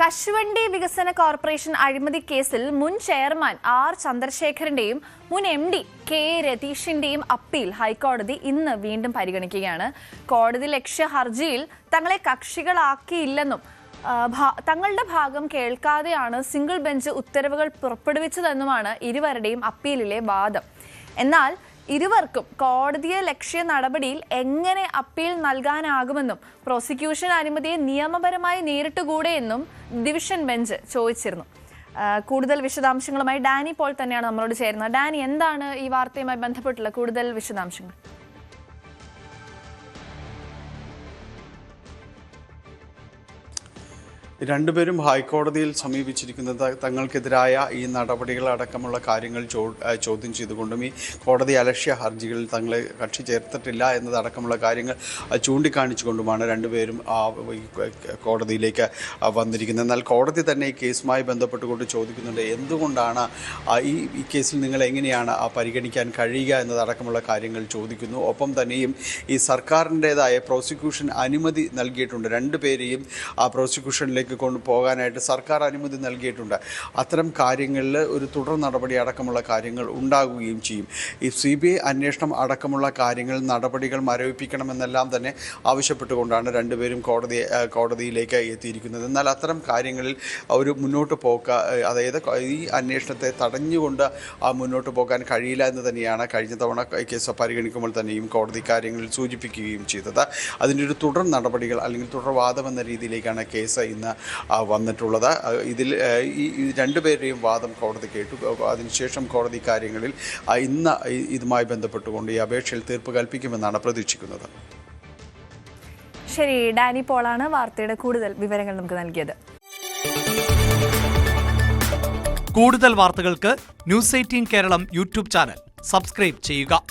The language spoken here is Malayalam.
കശുവണ്ടി വികസന കോർപ്പറേഷൻ അഴിമതി കേസിൽ മുൻ ചെയർമാൻ ആർ ചന്ദ്രശേഖരന്റെയും മുൻ MD കെ രതീഷിന്റെയും അപ്പീൽ ഹൈക്കോടതി ഇന്ന് വീണ്ടും പരിഗണിക്കുകയാണ്. കോടതി ലക്ഷ്യ ഹർജിയിൽ തങ്ങളെ കക്ഷികളാക്കിയില്ലെന്നും തങ്ങളുടെ ഭാഗം കേൾക്കാതെയാണ് സിംഗിൾ ബെഞ്ച് ഉത്തരവുകൾ പുറപ്പെടുവിച്ചതെന്നുമാണ് ഇരുവരുടെയും അപ്പീലിലെ വാദം. എന്നാൽ ഇരുവർക്കും കോടതിയെ ലക്ഷ്യ നടപടിയിൽ എങ്ങനെ അപ്പീൽ നൽകാനാകുമെന്നും പ്രോസിക്യൂഷൻ അനുമതിയെ നിയമപരമായി നേരിട്ടുകൂടെയെന്നും ഡിവിഷൻ ബെഞ്ച് ചോദിച്ചിരുന്നു. കൂടുതൽ വിശദാംശങ്ങളുമായി ഡാനി പോൾ തന്നെയാണ് നമ്മളോട് ചേരുന്നത്. ഡാനി, എന്താണ് ഈ വാർത്തയുമായി ബന്ധപ്പെട്ടുള്ള കൂടുതൽ വിശദാംശങ്ങൾ? രണ്ടുപേരും ഹൈക്കോടതിയിൽ സമീപിച്ചിരിക്കുന്നത് തങ്ങൾക്കെതിരായ ഈ നടപടികൾ അടക്കമുള്ള കാര്യങ്ങൾ ചോദ്യം ചെയ്തുകൊണ്ടും ഈ കോടതി അലക്ഷ്യ ഹർജികളിൽ തങ്ങളെ കക്ഷി ചേർത്തിട്ടില്ല എന്നതടക്കമുള്ള കാര്യങ്ങൾ ചൂണ്ടിക്കാണിച്ചുകൊണ്ടുമാണ് രണ്ടുപേരും കോടതിയിലേക്ക് വന്നിരിക്കുന്നത്. എന്നാൽ കോടതി തന്നെ ഈ കേസുമായി ബന്ധപ്പെട്ടുകൊണ്ട് ചോദിക്കുന്നുണ്ട്, എന്തുകൊണ്ടാണ് ഈ കേസിൽ നിങ്ങൾ എങ്ങനെയാണ് പരിഗണിക്കാൻ കഴിയുക എന്നതടക്കമുള്ള കാര്യങ്ങൾ ചോദിക്കുന്നു. ഒപ്പം തന്നെയും ഈ സർക്കാരിൻ്റേതായ പ്രോസിക്യൂഷൻ അനുമതി നൽകിയിട്ടുണ്ട്. രണ്ടുപേരെയും പ്രോസിക്യൂഷനിലേക്ക് കൊണ്ടുപോകാനായിട്ട് സർക്കാർ അനുമതി നൽകിയിട്ടുണ്ട്. അത്തരം കാര്യങ്ങളിൽ ഒരു തുടർ നടപടി അടക്കമുള്ള കാര്യങ്ങൾ ഉണ്ടാകുകയും ചെയ്യും. ഈ CBI അന്വേഷണം അടക്കമുള്ള കാര്യങ്ങൾ നടപടികൾ മരവിപ്പിക്കണമെന്നെല്ലാം തന്നെ ആവശ്യപ്പെട്ടുകൊണ്ടാണ് രണ്ടുപേരും കോടതിയിലേക്ക് എത്തിയിരിക്കുന്നത്. എന്നാൽ അത്തരം കാര്യങ്ങളിൽ ഒരു മുന്നോട്ട് പോക്ക്, അതായത് ഈ അന്വേഷണത്തെ തടഞ്ഞുകൊണ്ട് മുന്നോട്ട് പോകാൻ കഴിയില്ല എന്ന് തന്നെയാണ് കഴിഞ്ഞ തവണ കേസ് പരിഗണിക്കുമ്പോൾ തന്നെയും കോടതി കാര്യങ്ങളിൽ സൂചിപ്പിക്കുകയും ചെയ്തത്. അതിൻ്റെ ഒരു തുടർ നടപടികൾ അല്ലെങ്കിൽ തുടർവാദം എന്ന രീതിയിലേക്കാണ് കേസ് ഇന്ന് വന്നിട്ടുള്ളത്. ഇതിൽ ഈ രണ്ടുപേരുടെയും വാദം കോടതി കേട്ടു. അതിനുശേഷം കോടതി കാര്യങ്ങളിൽ ഇന്ന് ഇതുമായി ബന്ധപ്പെട്ടുകൊണ്ട് ഈ അപേക്ഷയിൽ തീർപ്പ് കൽപ്പിക്കുമെന്നാണ് പ്രതീക്ഷിക്കുന്നത്. ശരി, ഡാനി പോളാണ് വാർത്തയുടെ കൂടുതൽ വിവരങ്ങൾ നമുക്ക് നൽകിയത്. കൂടുതൽ വാർത്തകൾക്ക് News 18 Keralam YouTube channel subscribe ചെയ്യുക.